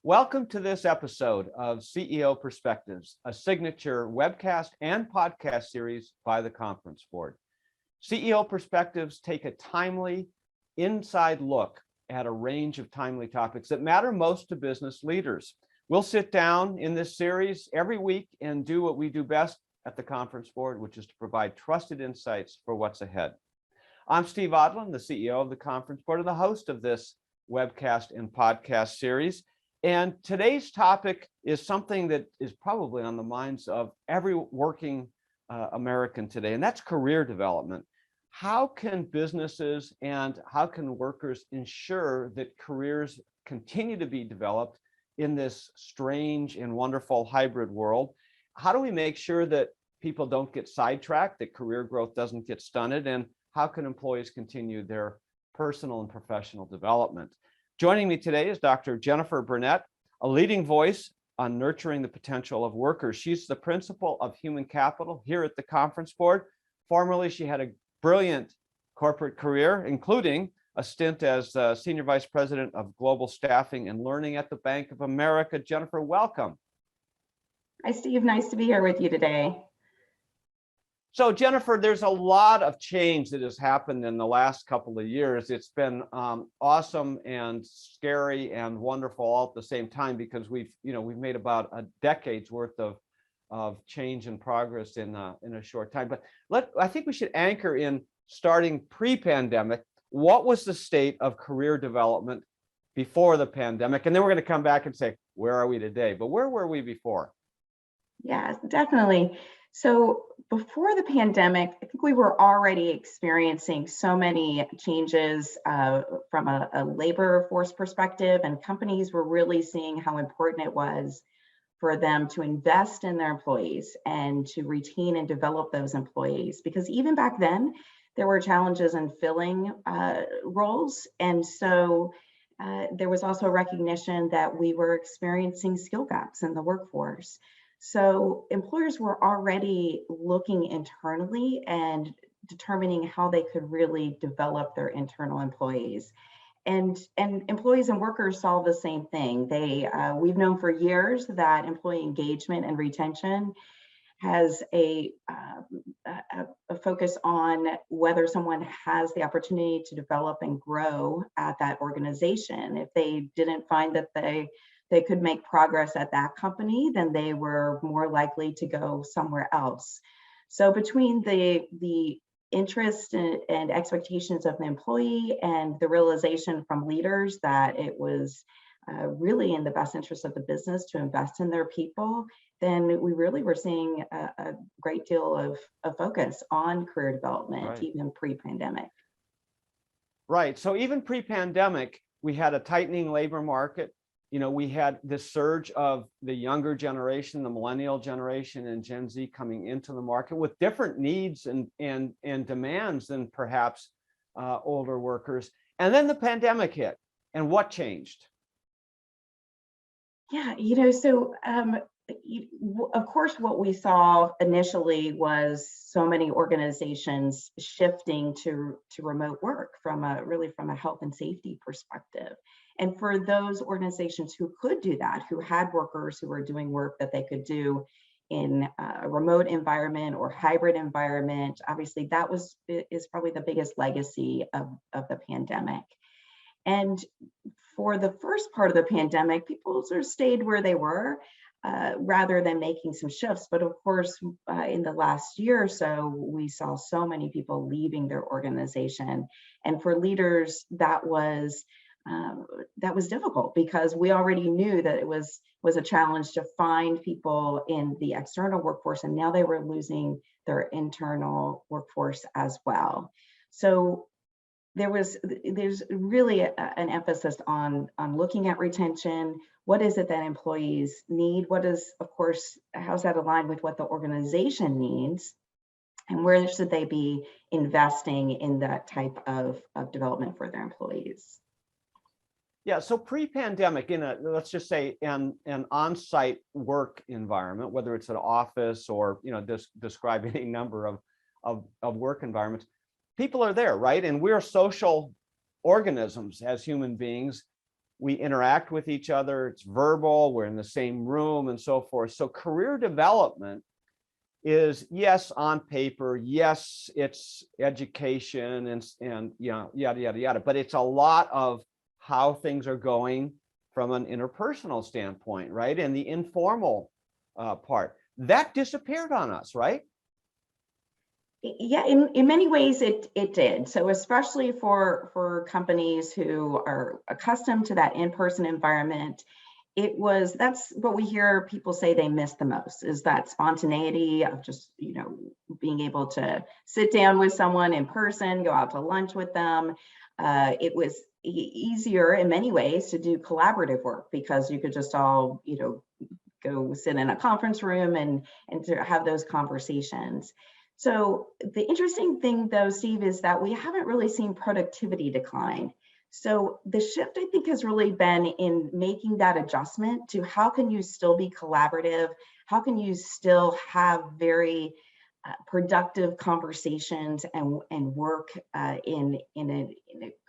Welcome to this episode of CEO Perspectives, a signature webcast and podcast series by the Conference Board. CEO Perspectives take a timely, inside look at a range of timely topics that matter most to business leaders. We'll sit down in this series every week and do what we do best at the Conference Board, which is to provide trusted insights for what's ahead. I'm Steve Odland, the CEO of the Conference Board and the host of this webcast and podcast series. And today's topic is something that is probably on the minds of every working American today, and that's career development. How can businesses and how can workers ensure that careers continue to be developed in this strange and wonderful hybrid world? How do we make sure that people don't get sidetracked, that career growth doesn't get stunted, and how can employees continue their personal and professional development? Joining me today is Dr. Jennifer Burnett, a leading voice on nurturing the potential of workers. She's the principal of human capital here at the Conference Board. Formerly, she had a brilliant corporate career, including a stint as Senior Vice President of Global Staffing and Learning at the Bank of America. Jennifer, welcome. Hi, Steve. Nice to be here with you today. So Jennifer, there's a lot of change that has happened in the last couple of years. It's been awesome and scary and wonderful all at the same time, because we've made about a decade's worth of change and progress in a short time. But I think we should anchor in starting pre-pandemic. What was the state of career development before the pandemic? And then we're going to come back and say, where are we today? But where were we before? Yeah, definitely. So before the pandemic, I think we were already experiencing so many changes from a labor force perspective, and companies were really seeing how important it was for them to invest in their employees and to retain and develop those employees. Because even back then, there were challenges in filling roles. And so there was also recognition that we were experiencing skill gaps in the workforce. So employers were already looking internally and determining how they could really develop their internal employees. And employees and workers saw the same thing. We've known for years that employee engagement and retention has a focus on whether someone has the opportunity to develop and grow at that organization. If they didn't find that they could make progress at that company, then they were more likely to go somewhere else. So between the interest and expectations of the employee and the realization from leaders that it was really in the best interest of the business to invest in their people, then we really were seeing a great deal of focus on career development, right, even pre-pandemic. Right. So even pre-pandemic, we had a tightening labor market. We had this surge of the younger generation, the millennial generation and Gen Z coming into the market with different needs and demands than perhaps older workers. And then the pandemic hit. And what changed? Yeah, so of course, what we saw initially was so many organizations shifting to remote work from a health and safety perspective. And for those organizations who could do that, who had workers who were doing work that they could do in a remote environment or hybrid environment, obviously that is probably the biggest legacy of the pandemic. And for the first part of the pandemic, people sort of stayed where they were rather than making some shifts. But of course, in the last year or so, we saw so many people leaving their organization. And for leaders, that was difficult, because we already knew that it was a challenge to find people in the external workforce, and now they were losing their internal workforce as well. So there's really an emphasis on looking at retention. What is it that employees need? How's that aligned with what the organization needs? And where should they be investing in that type of development for their employees? Yeah, so pre-pandemic, let's just say an on-site work environment, whether it's an office or describe any number of work environments, people are there, right? And we're social organisms as human beings. we interact with each other. It's verbal, we're in the same room and so forth. So career development is, yes, on paper, yes, it's education and you know, yada, yada, yada, but it's a lot of how things are going from an interpersonal standpoint, right? And the informal part. That disappeared on us, right? Yeah, in many ways it did. So especially for companies who are accustomed to that in-person environment, that's what we hear people say they miss the most, is that spontaneity of just, you know, being able to sit down with someone in person, go out to lunch with them. It was easier in many ways to do collaborative work because you could just all, you know, go sit in a conference room and to have those conversations. So the interesting thing though, Steve, is that we haven't really seen productivity decline. So the shift, I think, has really been in making that adjustment to how can you still be collaborative? How can you still have very productive conversations and work in a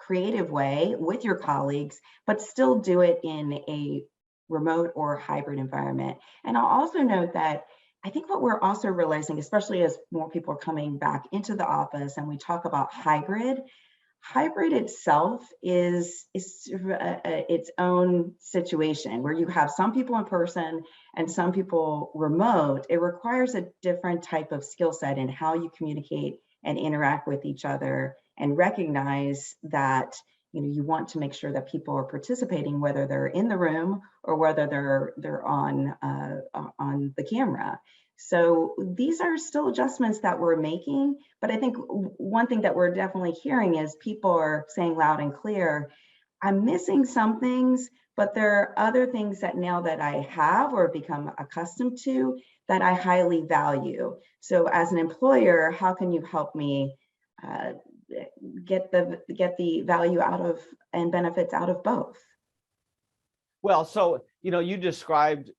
creative way with your colleagues, but still do it in a remote or hybrid environment. And I'll also note that I think what we're also realizing, especially as more people are coming back into the office and we talk about hybrid itself is its own situation where you have some people in person and some people remote. It requires a different type of skill set in how you communicate and interact with each other and recognize that, you know, you want to make sure that people are participating, whether they're in the room or whether they're on the camera. So these are still adjustments that we're making, but I think one thing that we're definitely hearing is people are saying loud and clear, I'm missing some things, but there are other things that now that I have or become accustomed to that I highly value. So as an employer, how can you help me get the value out of and benefits out of both? Well, so, you know, you described,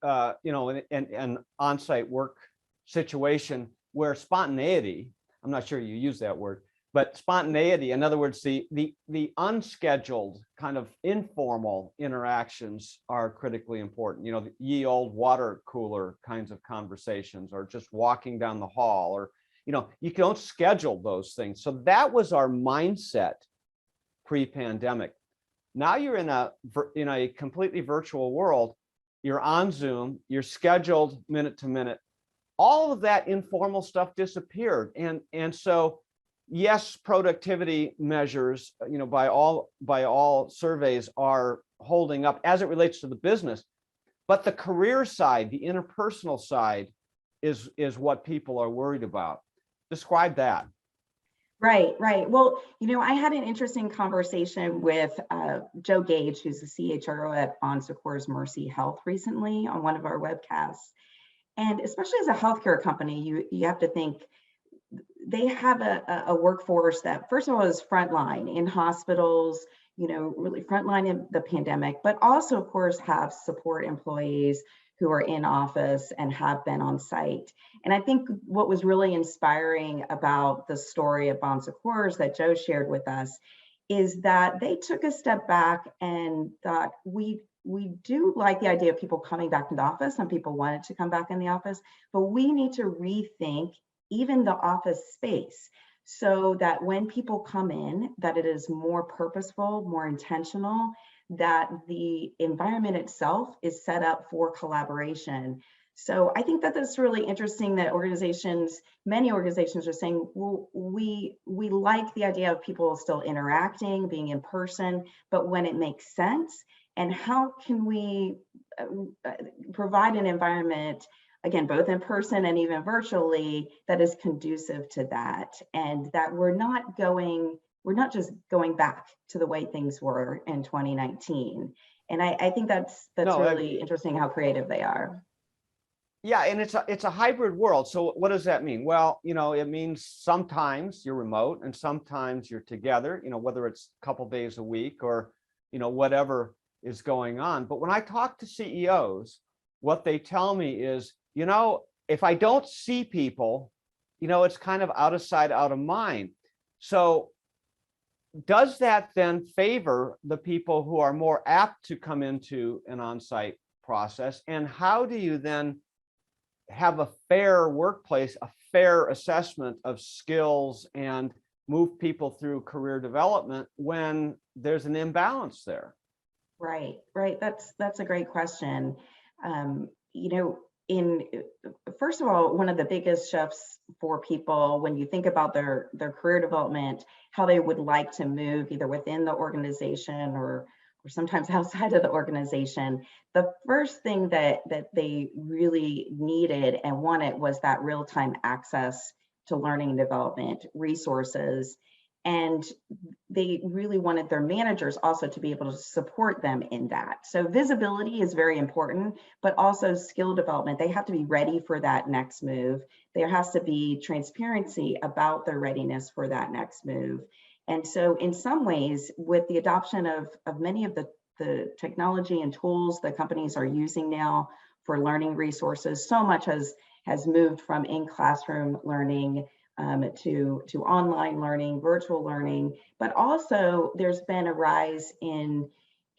you know, an on-site work situation where spontaneity, I'm not sure you use that word, but spontaneity, in other words, the unscheduled kind of informal interactions are critically important. You know, the ye old water cooler kinds of conversations, or just walking down the hall, or, you know, you don't schedule those things. So that was our mindset pre-pandemic. Now you're in a completely virtual world. You're on Zoom, you're scheduled minute to minute. All of that informal stuff disappeared. And so, yes, productivity measures, you know, by all surveys are holding up as it relates to the business. But the career side, the interpersonal side is what people are worried about. Describe that. Right. Well, you know, I had an interesting conversation with Joe Gage, who's the CHRO at Bon Secours Mercy Health recently on one of our webcasts. And especially as a healthcare company, you have to think they have a workforce that, first of all, is frontline in hospitals, you know, really frontline in the pandemic, but also, of course, have support employees who are in office and have been on site. And I think what was really inspiring about the story of Bon Secours that Joe shared with us is that they took a step back and thought, we do like the idea of people coming back to the office. Some people wanted to come back in the office, but we need to rethink even the office space so that when people come in, that it is more purposeful, more intentional, that the environment itself is set up for collaboration. So I think that that's really interesting that many organizations are saying, well, we like the idea of people still interacting, being in person, but when it makes sense, and how can we provide an environment, again, both in person and even virtually, that is conducive to that, and that we're not just going back to the way things were in 2019. And I think that's really interesting how creative they are. Yeah, and it's a hybrid world. So what does that mean? Well, you know, it means sometimes you're remote and sometimes you're together, you know, whether it's a couple days a week or, you know, whatever is going on. But when I talk to CEOs, what they tell me is, you know, if I don't see people, you know, it's kind of out of sight, out of mind. So does that then favor the people who are more apt to come into an on-site process? And how do you then have a fair workplace, a fair assessment of skills, and move people through career development when there's an imbalance there? Right. That's a great question. You know, first of all, one of the biggest shifts for people when you think about their career development, how they would like to move either within the organization or sometimes outside of the organization, the first thing that they really needed and wanted was that real-time access to learning and development resources. And they really wanted their managers also to be able to support them in that. So visibility is very important, but also skill development. They have to be ready for that next move. There has to be transparency about their readiness for that next move. And so in some ways, with the adoption of many of the technology and tools that companies are using now for learning resources, so much has moved from in-classroom learning to online learning, virtual learning, but also there's been a rise in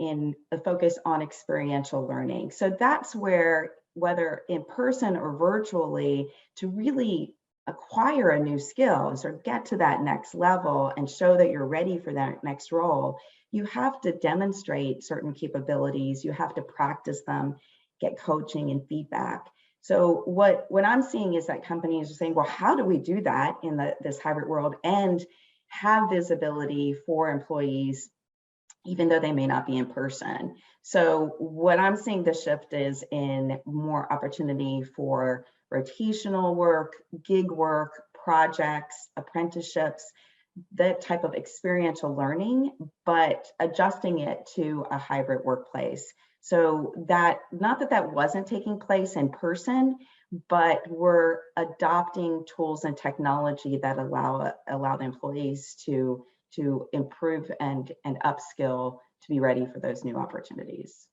a focus on experiential learning. So that's where, whether in person or virtually, to really acquire a new skills or get to that next level and show that you're ready for that next role, you have to demonstrate certain capabilities, you have to practice them, get coaching and feedback. So what I'm seeing is that companies are saying, well, how do we do that in this hybrid world and have visibility for employees, even though they may not be in person? So what I'm seeing the shift is in more opportunity for rotational work, gig work, projects, apprenticeships, that type of experiential learning, but adjusting it to a hybrid workplace. So that, not that wasn't taking place in person, but we're adopting tools and technology that allow the employees to improve and upskill to be ready for those new opportunities.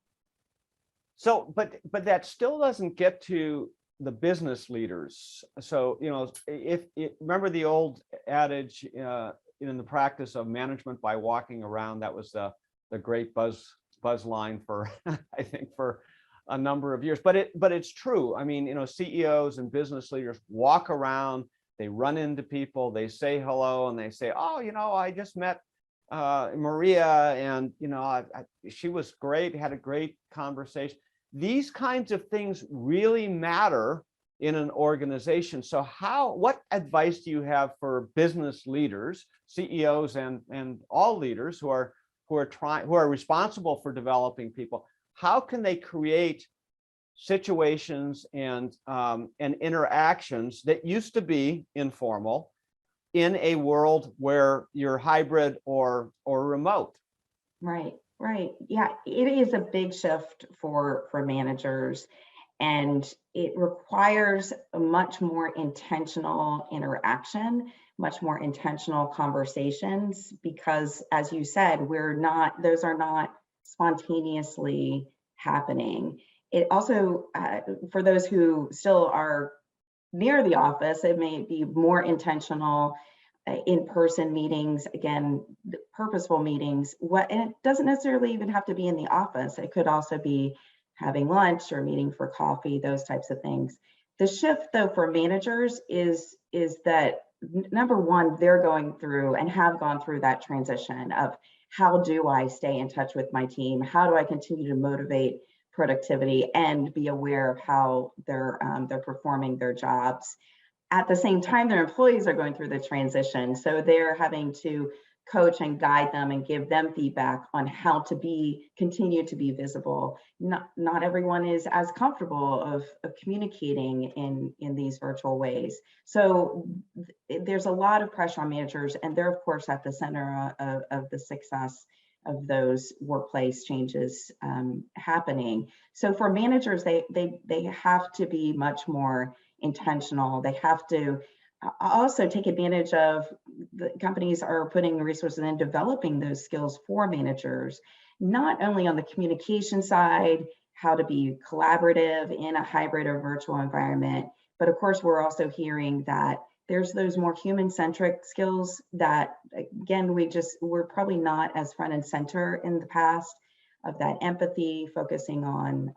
So, but that still doesn't get to the business leaders. So, remember the old adage in the practice of management by walking around, that was the great buzz line for I think for a number of years, but it's true. I mean, CEOs and business leaders walk around, they run into people, they say hello, and they say, oh, I just met Maria, and she was great, had a great conversation. These kinds of things really matter in an organization. So what advice do you have for business leaders, CEOs, and all leaders who are responsible for developing people? How can they create situations and interactions that used to be informal in a world where you're hybrid or remote? Right. Yeah, it is a big shift for managers, and it requires a much more intentional interaction, much more intentional conversations, because as you said, those are not spontaneously happening. It also, for those who still are near the office, it may be more intentional in-person meetings, again, purposeful meetings. And it doesn't necessarily even have to be in the office. It could also be having lunch or meeting for coffee, those types of things. The shift, though, for managers is that, number one, they're going through and have gone through that transition of, how do I stay in touch with my team? How do I continue to motivate productivity and be aware of how they're performing their jobs? At the same time, their employees are going through the transition. So they're having to coach and guide them and give them feedback on how to continue to be visible. Not everyone is as comfortable of communicating in these virtual ways. So there's a lot of pressure on managers, and they're of course at the center of the success of those workplace changes happening. So for managers, they have to be much more intentional. They have to also take advantage of, the companies are putting resources in developing those skills for managers, not only on the communication side, how to be collaborative in a hybrid or virtual environment, but of course we're also hearing that There's those more human-centric skills that, again, we're probably not as front and center in the past, of that empathy, focusing on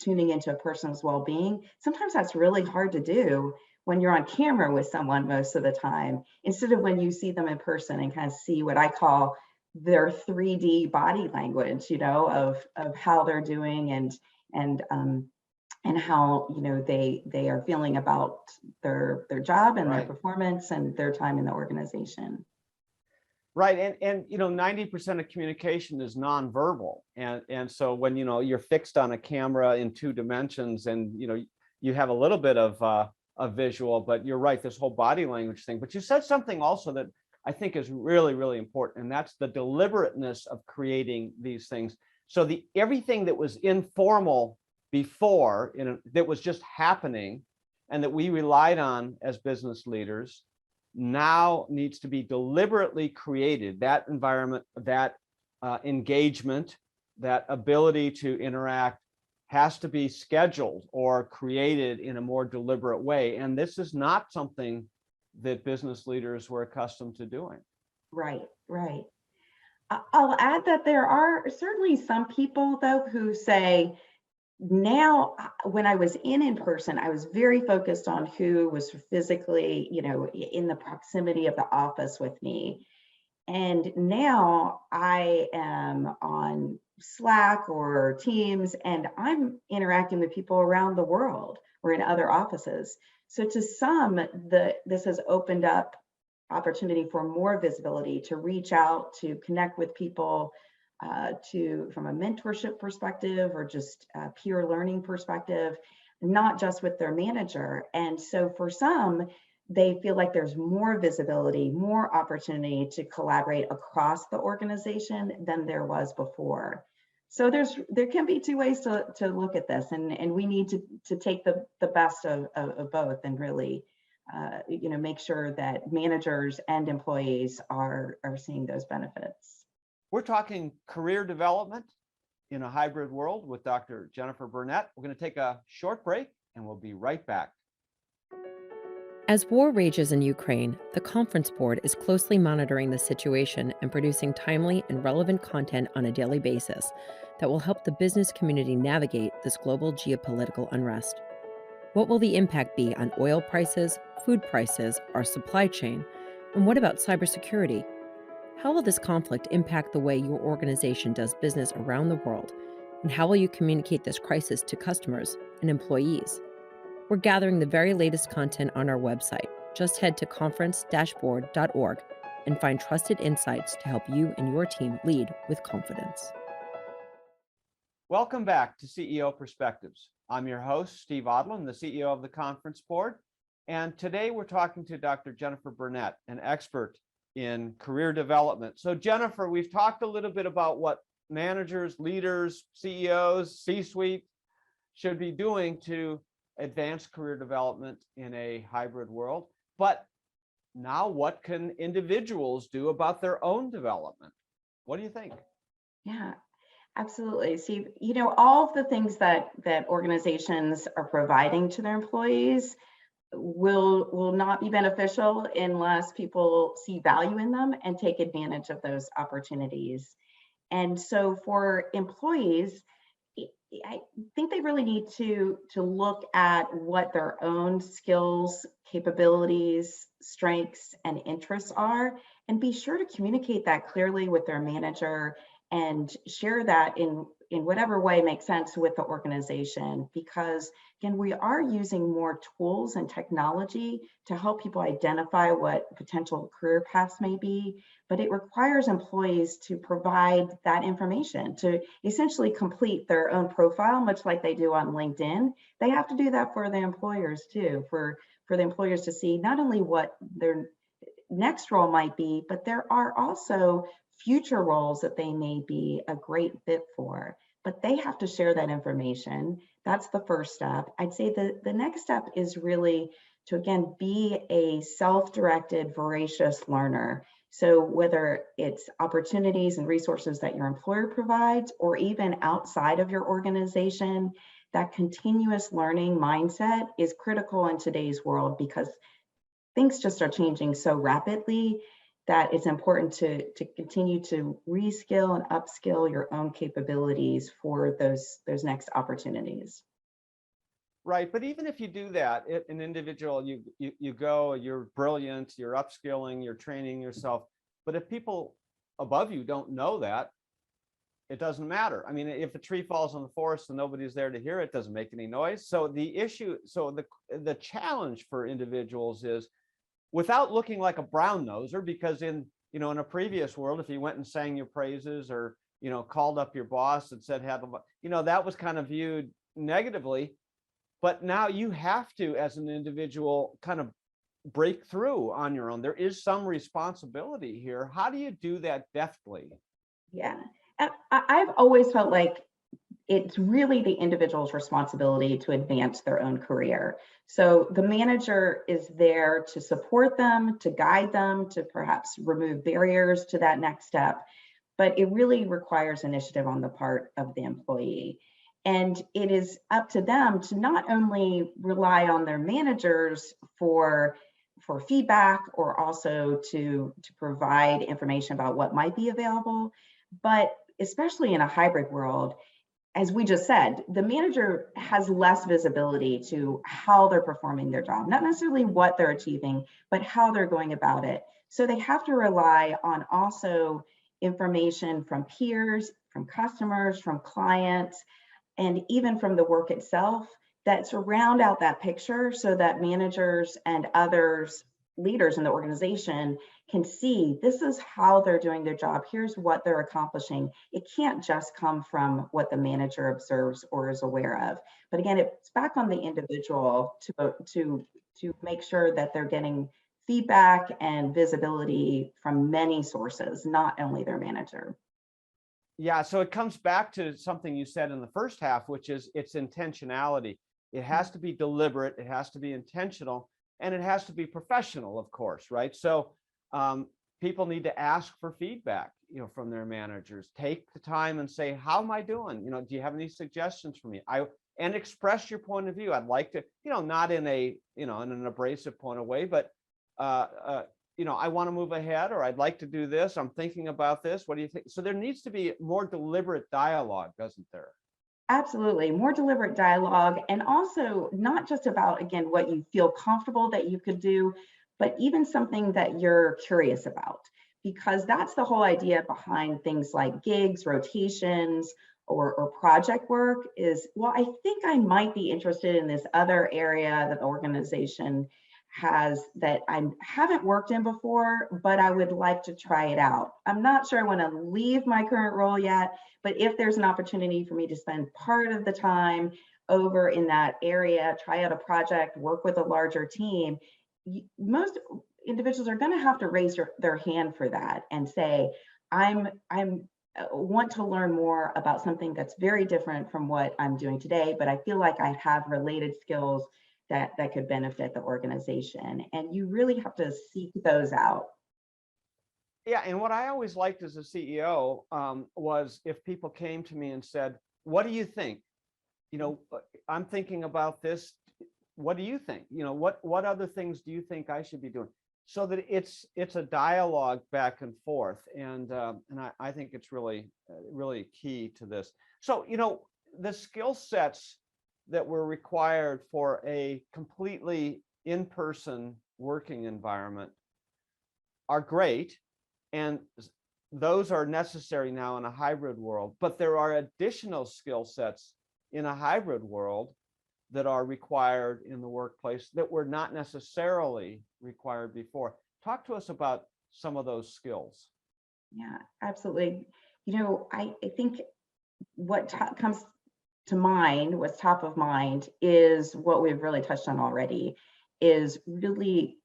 tuning into a person's well-being. Sometimes that's really hard to do when you're on camera with someone most of the time, instead of when you see them in person and kind of see what I call their 3D body language, of how they're doing and how they are feeling about their job and their performance and their time in the organization. Right. And 90% of communication is nonverbal. And so when, you're fixed on a camera in 2 dimensions and, you have a little bit of a visual, but you're right, this whole body language thing. But you said something also that I think is really, really important. And that's the deliberateness of creating these things. So everything that was informal before, that was just happening and that we relied on as business leaders, now needs to be deliberately created. That environment, that engagement, that ability to interact has to be scheduled or created in a more deliberate way. And this is not something that business leaders were accustomed to doing. Right. I'll add that there are certainly some people, though, who say, now, when I was in person, I was very focused on who was physically, in the proximity of the office with me. And now I am on Slack or Teams, and I'm interacting with people around the world or in other offices. So to some, this has opened up opportunity for more visibility, to reach out, to connect with people, from a mentorship perspective or just a peer learning perspective, not just with their manager. And so for some, they feel like there's more visibility, more opportunity to collaborate across the organization than there was before. So there can be 2 ways to look at this, and we need to take the best of both and really make sure that managers and employees are seeing those benefits. We're talking career development in a hybrid world with Dr. Jennifer Burnett. We're going to take a short break and we'll be right back. As war rages in Ukraine, the Conference Board is closely monitoring the situation and producing timely and relevant content on a daily basis that will help the business community navigate this global geopolitical unrest. What will the impact be on oil prices, food prices, our supply chain, and what about cybersecurity? How will this conflict impact the way your organization does business around the world? And how will you communicate this crisis to customers and employees? We're gathering the very latest content on our website. Just head to conference-board.org and find trusted insights to help you and your team lead with confidence. Welcome back to CEO Perspectives. I'm your host, Steve Odland, the CEO of the Conference Board. And today we're talking to Dr. Jennifer Burnett, an expert in career development. So Jennifer, we've talked a little bit about what managers, leaders, CEOs, C-suite should be doing to advance career development in a hybrid world. But now what can individuals do about their own development? What do you think? Yeah, absolutely. Steve, all of the things that organizations are providing to their employees will not be beneficial unless people see value in them and take advantage of those opportunities. And so for employees, I think they really need to look at what their own skills, capabilities, strengths, and interests are, and be sure to communicate that clearly with their manager and share that in whatever way makes sense with the organization. Because again, we are using more tools and technology to help people identify what potential career paths may be, but it requires employees to provide that information, to essentially complete their own profile, much like they do on LinkedIn. They have to do that for the employers too, for the employers to see not only what their next role might be, but there are also future roles that they may be a great fit for, but they have to share that information. That's the first step. I'd say the next step is really to, again, be a self-directed, voracious learner. So whether it's opportunities and resources that your employer provides, or even outside of your organization, that continuous learning mindset is critical in today's world because things just are changing so rapidly that it's important to continue to reskill and upskill your own capabilities for those next opportunities. Right, but even if you do that, an individual, you go, you're brilliant, you're upskilling, you're training yourself. But if people above you don't know that, it doesn't matter. I mean, if a tree falls in the forest and nobody's there to hear it, it doesn't make any noise. So the challenge for individuals is, without looking like a brown noser, because in a previous world, if you went and sang your praises or called up your boss and said that was kind of viewed negatively. But now you have to, as an individual, kind of break through on your own. There is some responsibility here. How do you do that deftly? Yeah, I've always felt like it's really the individual's responsibility to advance their own career. So the manager is there to support them, to guide them, to perhaps remove barriers to that next step. But it really requires initiative on the part of the employee. And it is up to them to not only rely on their managers for feedback or also to provide information about what might be available, but especially in a hybrid world, as we just said, the manager has less visibility to how they're performing their job, not necessarily what they're achieving, but how they're going about it. So they have to rely on also information from peers, from customers, from clients, and even from the work itself that surround out that picture so that managers and others, leaders in the organization, can see this is how they're doing their job. Here's what they're accomplishing. It can't just come from what the manager observes or is aware of. But again, it's back on the individual to make sure that they're getting feedback and visibility from many sources, not only their manager. Yeah, so it comes back to something you said in the first half, which is its intentionality. It has to be deliberate, it has to be intentional, and it has to be professional, of course, right? So people need to ask for feedback, from their managers. Take the time and say, how am I doing? Do you have any suggestions for me? And express your point of view. I'd like to, not in in an abrasive point of way, but I want to move ahead, or I'd like to do this. I'm thinking about this. What do you think? So there needs to be more deliberate dialogue, doesn't there? Absolutely. More deliberate dialogue, and also not just about, again, what you feel comfortable that you could do, but even something that you're curious about, because that's the whole idea behind things like gigs, rotations, or project work is, well, I think I might be interested in this other area that the organization has that I haven't worked in before, but I would like to try it out. I'm not sure I want to leave my current role yet, but if there's an opportunity for me to spend part of the time over in that area, try out a project, work with a larger team, most individuals are going to have to raise their hand for that and say, I'm want to learn more about something that's very different from what I'm doing today, but I feel like I have related skills that could benefit the organization. And you really have to seek those out. Yeah, and what I always liked as a CEO was if people came to me and said, what do you think? I'm thinking about this. What do you think? What other things do you think I should be doing? So that it's a dialogue back and forth. And I think it's really key to this. So, the skill sets that were required for a completely in-person working environment are great. And those are necessary now in a hybrid world, but there are additional skill sets in a hybrid world that are required in the workplace that were not necessarily required before. Talk to us about some of those skills. Yeah, absolutely. I think what comes to mind, what's top of mind, is what we've really touched on already, is really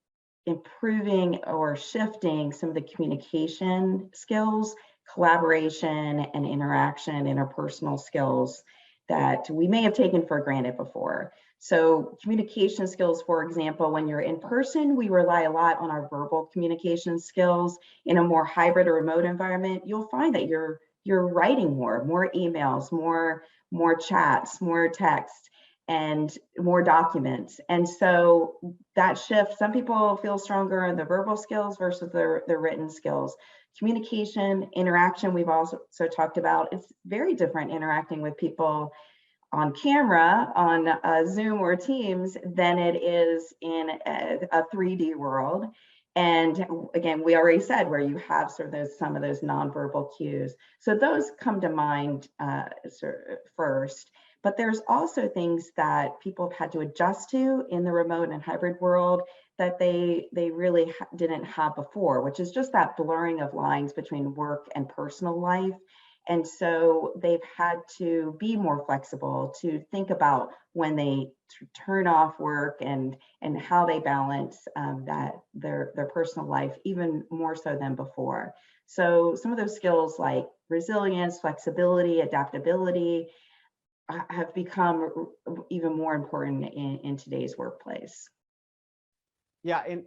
improving or shifting some of the communication skills, collaboration and interaction, interpersonal skills that we may have taken for granted before. So communication skills, for example, when you're in person, we rely a lot on our verbal communication skills. In a more hybrid or remote environment, you'll find that your you're writing more emails, more chats, more text, and more documents. And so that shift, some people feel stronger in the verbal skills versus the written skills. Communication, interaction, we've also talked about. It's very different interacting with people on camera, on Zoom or Teams, than it is in a 3D world. And again, we already said where you have sort of some of those nonverbal cues. So those come to mind first. But there's also things that people have had to adjust to in the remote and hybrid world that they really didn't have before, which is just that blurring of lines between work and personal life. And so they've had to be more flexible, to think about when they turn off work and how they balance that their personal life, even more so than before. So some of those skills like resilience, flexibility, adaptability have become even more important in today's workplace. Yeah, and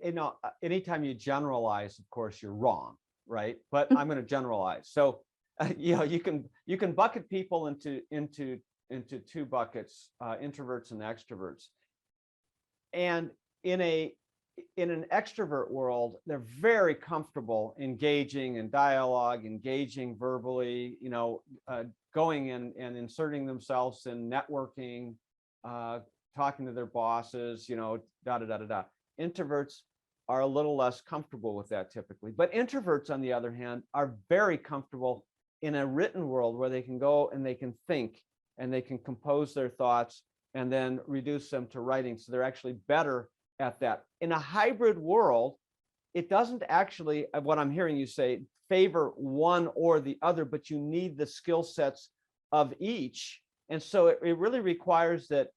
anytime you generalize, of course, you're wrong, right? But I'm going to generalize. So you can bucket people into two buckets, introverts and extroverts. And in an extrovert world, they're very comfortable engaging in dialogue, engaging verbally, going in and inserting themselves in networking, talking to their bosses, da da da da da. Introverts are a little less comfortable with that typically, but introverts, on the other hand, are very comfortable in a written world where they can go and they can think and they can compose their thoughts and then reduce them to writing. So they're actually better at that. In a hybrid world, it doesn't actually, what I'm hearing you say, favor one or the other, but you need the skill sets of each. And so it really requires that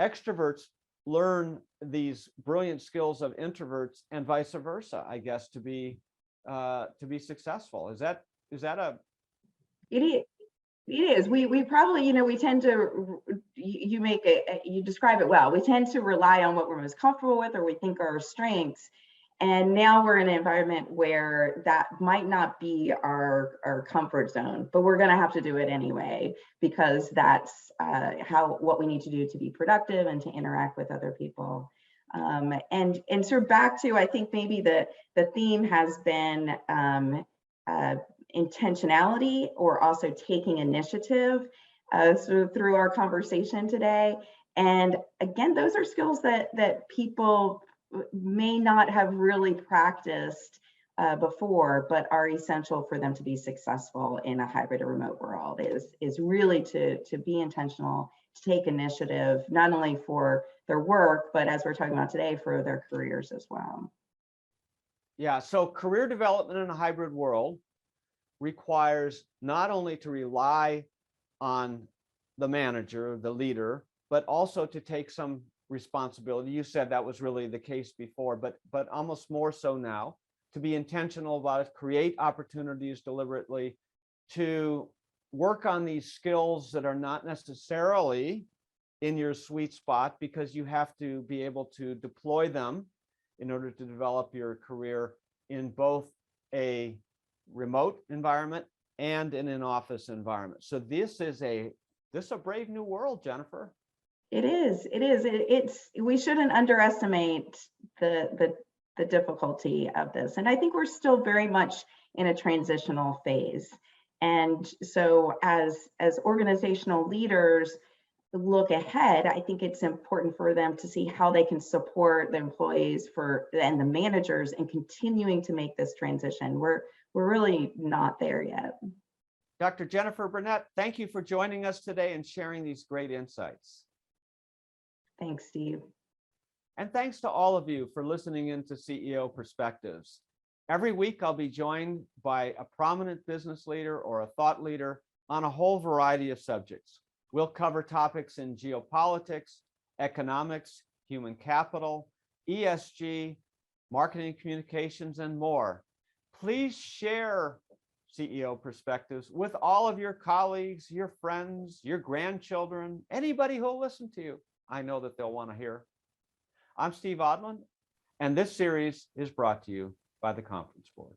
extroverts learn these brilliant skills of introverts and vice versa, I guess, to be successful. Is that a It is. We probably, we tend to, you describe it well. We tend to rely on what we're most comfortable with or we think are our strengths. And now we're in an environment where that might not be our comfort zone, but we're going to have to do it anyway, because that's what we need to do to be productive and to interact with other people. And sort of back to, I think maybe the theme has been intentionality, or also taking initiative through our conversation today. And again, those are skills that people may not have really practiced before, but are essential for them to be successful in a hybrid or remote world, is really to be intentional, to take initiative, not only for their work, but as we're talking about today, for their careers as well. Yeah, so career development in a hybrid world requires not only to rely on the manager, the leader, but also to take some responsibility. You said that was really the case before, but almost more so now, to be intentional about it, create opportunities deliberately, to work on these skills that are not necessarily in your sweet spot, because you have to be able to deploy them in order to develop your career in both a remote environment and in an office environment. So this is a brave new world, Jennifer. It is. We shouldn't underestimate the difficulty of this. And I think we're still very much in a transitional phase. And so as organizational leaders look ahead, I think it's important for them to see how they can support the employees and the managers in continuing to make this transition. We're really not there yet. Dr. Jennifer Burnett, thank you for joining us today and sharing these great insights. Thanks, Steve. And thanks to all of you for listening in to CEO Perspectives. Every week, I'll be joined by a prominent business leader or a thought leader on a whole variety of subjects. We'll cover topics in geopolitics, economics, human capital, ESG, marketing communications, and more. Please share CEO Perspectives with all of your colleagues, your friends, your grandchildren, anybody who'll listen to you. I know that they'll want to hear. I'm Steve Odland, and this series is brought to you by the Conference Board.